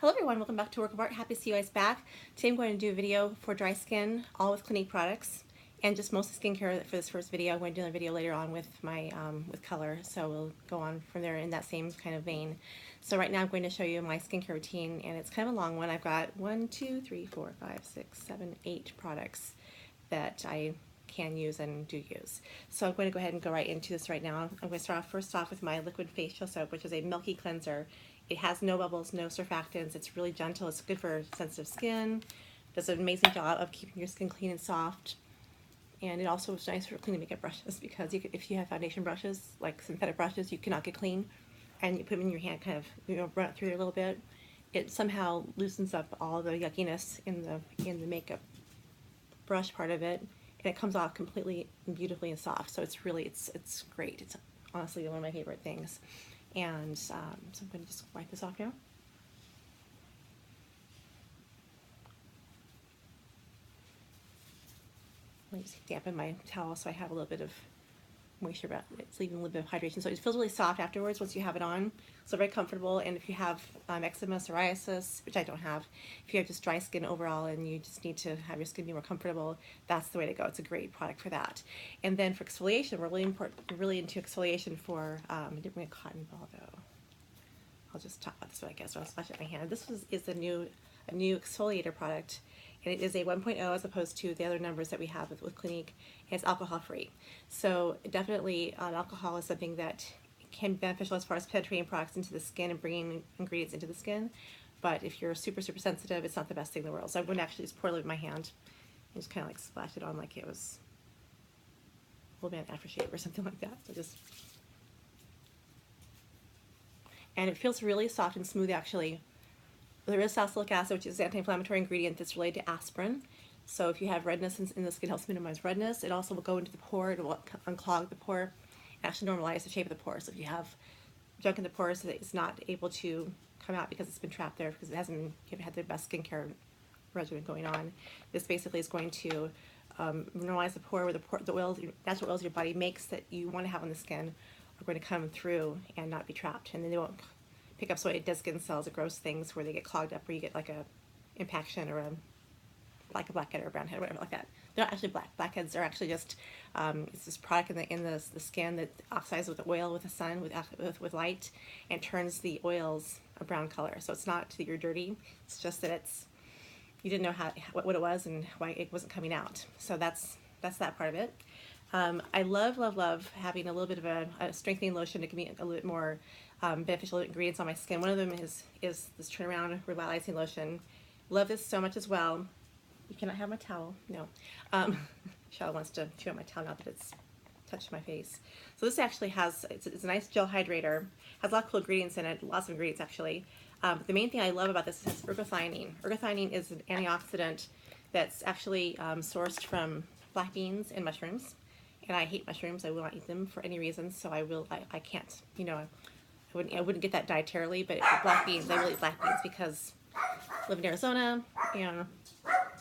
Hello everyone, welcome back to Work of Art. Happy to see you guys back. Today I'm going to do a video for dry skin, all with Clinique products, and just mostly skincare for this first video. I'm going to do a video later on with my with color, so we'll go on from there in that same kind of vein. So right now I'm going to show you my skincare routine, and it's kind of a long one. I've got 8 products that I can use and do use. So I'm going to go ahead and go right into this right now. I'm going to start off first off with my liquid facial soap, which is a milky cleanser. It has no bubbles, no surfactants. It's really gentle. It's good for sensitive skin. Does an amazing job of keeping your skin clean and soft. And it also is nice for cleaning makeup brushes because if you have foundation brushes, like synthetic brushes, you cannot get clean, and you put them in your hand, kind of run it through there a little bit. It somehow loosens up all the yuckiness in the makeup brush part of it, and it comes off completely and beautifully and soft. So it's really it's great. It's honestly one of my favorite things. And so I'm going to just wipe this off now. Let me just dampen my towel so I have a little bit of moisture, but it's leaving a little bit of hydration. So it feels really soft afterwards once you have it on. So very comfortable. And if you have eczema, psoriasis, which I don't have, if you have just dry skin overall and you just need to have your skin be more comfortable, that's the way to go. It's a great product for that. And then for exfoliation, we're really into exfoliation for, I didn't bring a cotton ball though. I'll just talk about this one, I guess, I'll splash it in my hand. This is a new exfoliator product, and it is a 1.0 as opposed to the other numbers that we have with Clinique, and it's alcohol free. So definitely alcohol is something that can be beneficial as far as penetrating products into the skin and bringing ingredients into the skin, but if you're super sensitive, it's not the best thing in the world. So I'm going to actually just pour a little in my hand and just kind of like splash it on like it was a little bit of aftershave or something like that. So just, and it feels really soft and smooth actually. There is salicylic acid, which is an anti-inflammatory ingredient that's related to aspirin. So if you have redness in the skin, it helps minimize redness. It also will go into the pore, it will unclog the pore, and actually normalize the shape of the pore. So if you have junk in the pores that it's not able to come out because it's been trapped there because it hasn't had the best skincare regimen going on, this basically is going to normalize the pore, where the oils, natural oils your body makes that you want to have on the skin are going to come through and not be trapped, and then they won't pick up dead skin cells or gross things where they get clogged up, where you get like a impaction or like a blackhead or a brown head or whatever like that. They're not actually blackheads. Are actually just it's this product in the skin that oxidizes with oil, with the sun, with light, and turns the oils a brown color. So it's not that you're dirty. It's just that you didn't know what it was and why it wasn't coming out. So that's that part of it. I love having a little bit of a strengthening lotion to give me a little bit more beneficial ingredients on my skin. One of them is this turnaround Revitalizing lotion. Love this so much as well. You cannot have my towel, no. Charlotte wants to chew on my towel now that it's touched my face. So this actually has, it's a nice gel hydrator. Has a lot of cool ingredients in it, lots of ingredients actually. But the main thing I love about this is ergothioneine. Ergothioneine is an antioxidant that's actually sourced from black beans and mushrooms. And I hate mushrooms. I will not eat them for any reason. So I can't, I wouldn't get that dietarily, but black beans, I will eat black beans because I live in Arizona and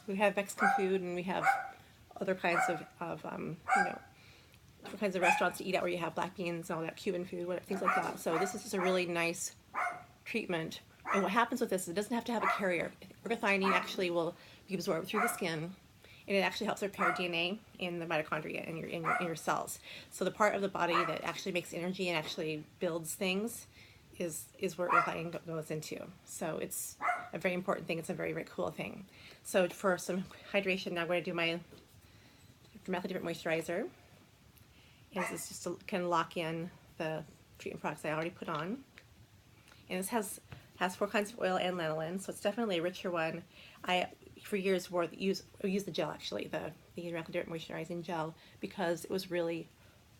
we have Mexican food and we have other kinds of different kinds of restaurants to eat at where you have black beans and all that Cuban food, things like that. So this is just a really nice treatment. And what happens with this is it doesn't have to have a carrier. Ergothioneine actually will be absorbed through the skin, and it actually helps repair DNA in the mitochondria in your cells. So the part of the body that actually makes energy and actually builds things is where ergothioneine goes into. So it's a very important thing. It's a very cool thing. So for some hydration, now I'm going to do my dramatically different moisturizer. And this is just to kind of lock in the treatment products I already put on. And this has 4 kinds of oil and lanolin, so it's definitely a richer one. I for years used the gel actually, the dramatically different moisturizing gel, because it was really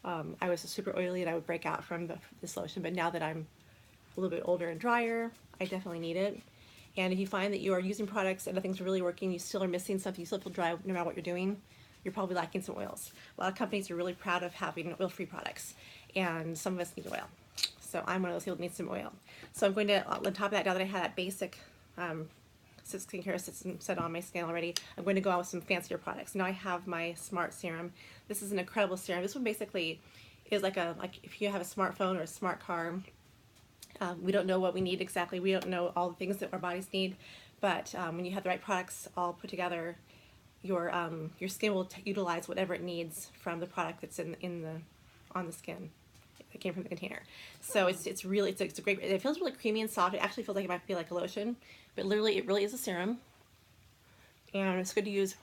I was super oily and I would break out from this lotion. But now that I'm a little bit older and drier, I definitely need it. And if you find that you are using products and nothing's really working, you still are missing something, you still feel dry no matter what you're doing, you're probably lacking some oils. A lot of companies are really proud of having oil-free products, and some of us need oil. So I'm one of those people that needs some oil. So I'm going to, on top of that, now that I had that basic skincare system set on my skin already, I'm going to go out with some fancier products. Now I have my Smart Serum. This is an incredible serum. This one basically is like if you have a smartphone or a smart car, We don't know what we need exactly. We don't know all the things that our bodies need, but when you have the right products all put together, your skin will utilize whatever it needs from the product that's on the skin. It came from the container. So it's a great. It feels really creamy and soft. It actually feels like it might be like a lotion, but literally it really is a serum, and it's good to use.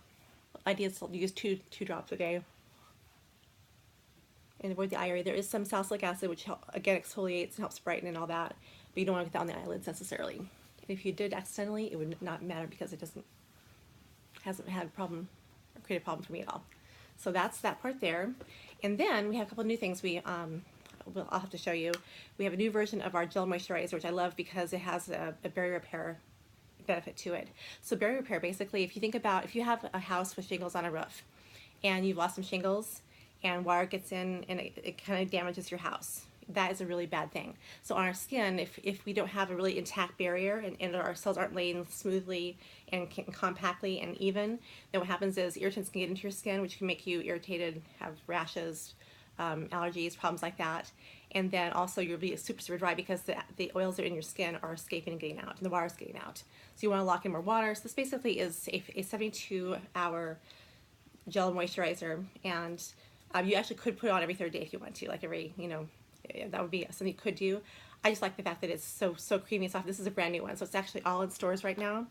Idea is to use two drops a day and avoid the eye area. There is some salicylic acid, which again exfoliates and helps brighten and all that, but you don't want to get that on the eyelids necessarily. And if you did accidentally, it would not matter because it hasn't had a problem or created a problem for me at all. So that's that part there. And then we have a couple of new things I'll have to show you. We have a new version of our gel moisturizer, which I love because it has a barrier repair benefit to it. So barrier repair, basically, if you have a house with shingles on a roof and you've lost some shingles and water gets in and it kind of damages your house, that is a really bad thing. So on our skin, if we don't have a really intact barrier and our cells aren't laying smoothly and compactly and even, then what happens is irritants can get into your skin, which can make you irritated, have rashes, allergies, problems like that. And then also you'll be super dry because the oils that are in your skin are escaping and getting out, and the water is getting out. So you want to lock in more water. So this basically is a 72-hour gel moisturizer, and you actually could put it on every third day if you want to, like every, that would be something you could do. I just like the fact that it's so creamy and soft. This is a brand new one, so it's actually all in stores right now,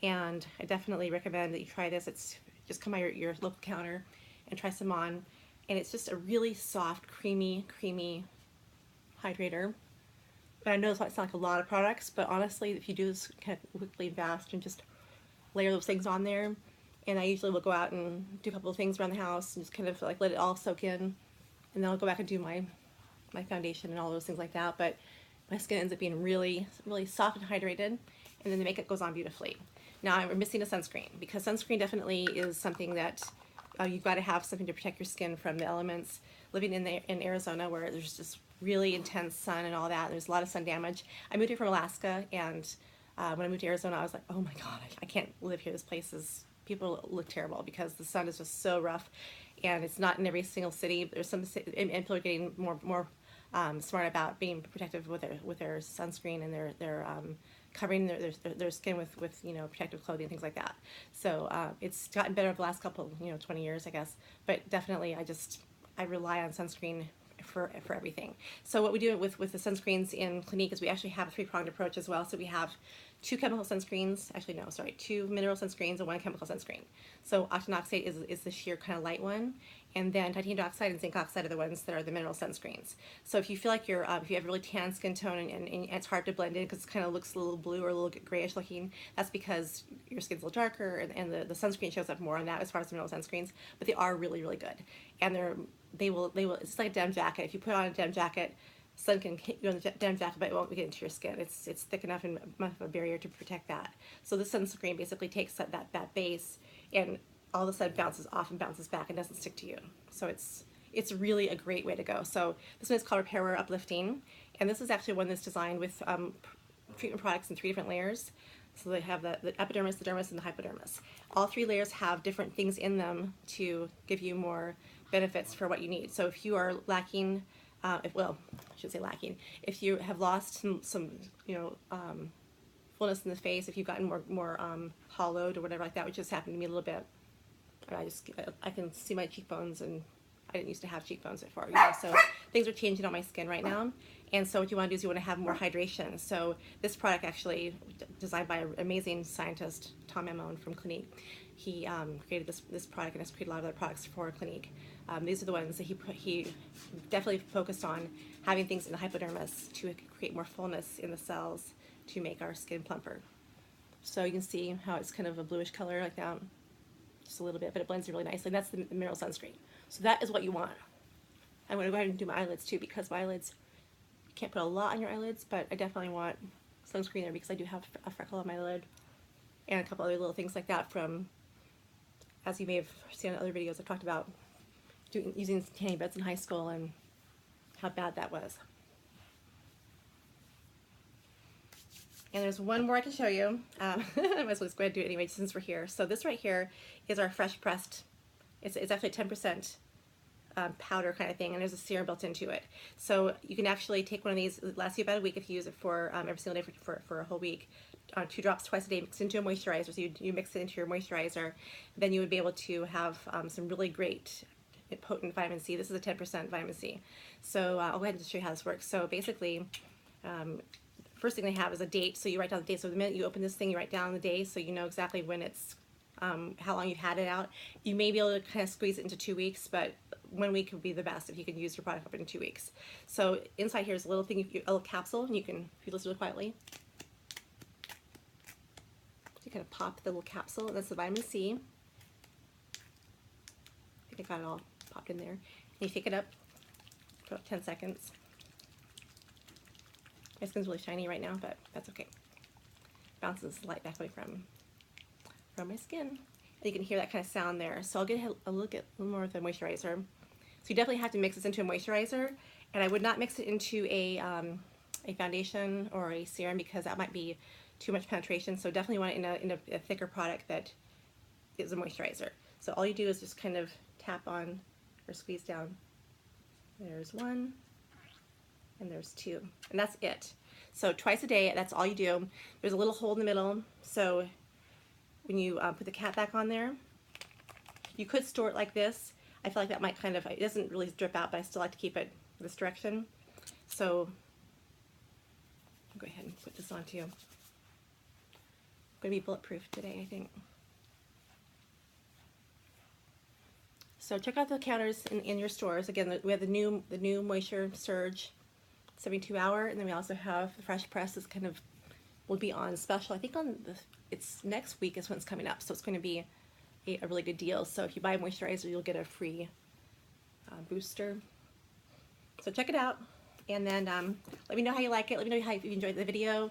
and I definitely recommend that you try this. It's just come by your local counter and try some on, and it's just a really soft, creamy hydrator. And I know this might sound like a lot of products, but honestly, if you do this kind of quickly and fast and just layer those things on there, and I usually will go out and do a couple of things around the house and just kind of like let it all soak in, and then I'll go back and do my foundation and all those things like that. But my skin ends up being really soft and hydrated, and then the makeup goes on beautifully. Now I'm missing a sunscreen, because sunscreen definitely is something that you've got to have something to protect your skin from the elements. Living in Arizona, where there's just really intense sun and all that, there's a lot of sun damage. I moved here from Alaska, and when I moved to Arizona, I was like, oh my god, I can't live here. This place is, people look terrible because the sun is just so rough, and it's not in every single city. There's some, and people are getting more smart about being protective with their sunscreen, and they're covering their skin with protective clothing and things like that. So it's gotten better over the last couple 20 years, I guess. But definitely, I rely on sunscreen for everything. So what we do with the sunscreens in Clinique is we actually have a three-pronged approach as well. So we have two chemical sunscreens, two mineral sunscreens and one chemical sunscreen. So octinoxate is the sheer kind of light one, and then titanium dioxide and zinc oxide are the ones that are the mineral sunscreens. So if you feel like if you have really tan skin tone and it's hard to blend in because it kind of looks a little blue or a little grayish looking, that's because your skin's a little darker, and the sunscreen shows up more on that as far as the mineral sunscreens. But they are really good, and they will. It's like a denim jacket. If you put on a denim jacket, sun can hit you on the denim jacket, but it won't get into your skin. It's thick enough and enough of a barrier to protect that. So this sunscreen basically takes that base, and all of a sudden bounces off and bounces back and doesn't stick to you. So it's really a great way to go. So this one is called Repairwear Uplifting, and this is actually one that's designed with treatment products in 3 different layers. So they have the epidermis, the dermis, and the hypodermis. All 3 layers have different things in them to give you more benefits for what you need. So if you are lacking, I should say lacking, if you have lost some fullness in the face, if you've gotten more hollowed or whatever like that, which just happened to me a little bit. I can see my cheekbones, and I didn't used to have cheekbones before, so things are changing on my skin right now. And so what you want to do is you want to have more hydration. So this product, actually designed by an amazing scientist, Tom Amone from Clinique, he created this product, and has created a lot of other products for Clinique. These are the ones that he definitely focused on having things in the hypodermis to create more fullness in the cells to make our skin plumper. So you can see how it's kind of a bluish color like that, just a little bit, but it blends in really nicely. That's the mineral sunscreen. So that is what you want. I'm going to go ahead and do my eyelids too, because my eyelids, you can't put a lot on your eyelids, but I definitely want sunscreen there because I do have a freckle on my lid and a couple other little things like that from, as you may have seen in other videos, I've talked about using tanning beds in high school and how bad that was. And there's one more I can show you. I might as well just go ahead and do it anyway since we're here. So this right here is our fresh pressed. It's actually 10% powder kind of thing, and there's a serum built into it. So you can actually take one of these. It lasts you about a week if you use it for every single day for a whole week. 2 drops twice a day, mixed into a moisturizer. So you mix it into your moisturizer. Then you would be able to have some really great potent vitamin C. This is a 10% vitamin C. So I'll go ahead and show you how this works. So basically, first thing they have is a date. So you write down the date. So the minute you open this thing, you write down the day, so you know exactly when it's, how long you've had it out. You may be able to kind of squeeze it into 2 weeks, but 1 week would be the best if you could use your product up in 2 weeks. So inside here is a little thing, a little capsule, and you can, if you listen really quietly, you kind of pop the little capsule, and that's the vitamin C. I think I got it all popped in there. And you pick it up for about 10 seconds. My skin's really shiny right now, but that's okay. Bounces light back away from my skin. And you can hear that kind of sound there. So I'll get a little more of the moisturizer. So you definitely have to mix this into a moisturizer, and I would not mix it into a foundation or a serum because that might be too much penetration. So definitely want it in a thicker product that is a moisturizer. So all you do is just kind of tap on or squeeze down. There's 1, and there's 2, and that's it. So twice a day, that's all you do. There's a little hole in the middle, so when you put the cap back on there, you could store it like this. I feel like that might kind of, it doesn't really drip out, but I still like to keep it this direction. So I'll go ahead and put this on too. I'm going to be bulletproof today, I think. So check out the counters in your stores. Again, we have the new Moisture Surge 72 hour, and then we also have the Fresh Press is kind of, will be on special. I think on it's next week is when it's coming up, so it's going to be a really good deal. So if you buy a moisturizer, you'll get a free booster. So check it out, and then let me know how you like it. Let me know how you enjoyed the video,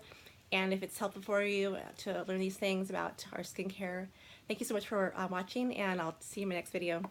and if it's helpful for you to learn these things about our skincare. Thank you so much for watching, and I'll see you in my next video.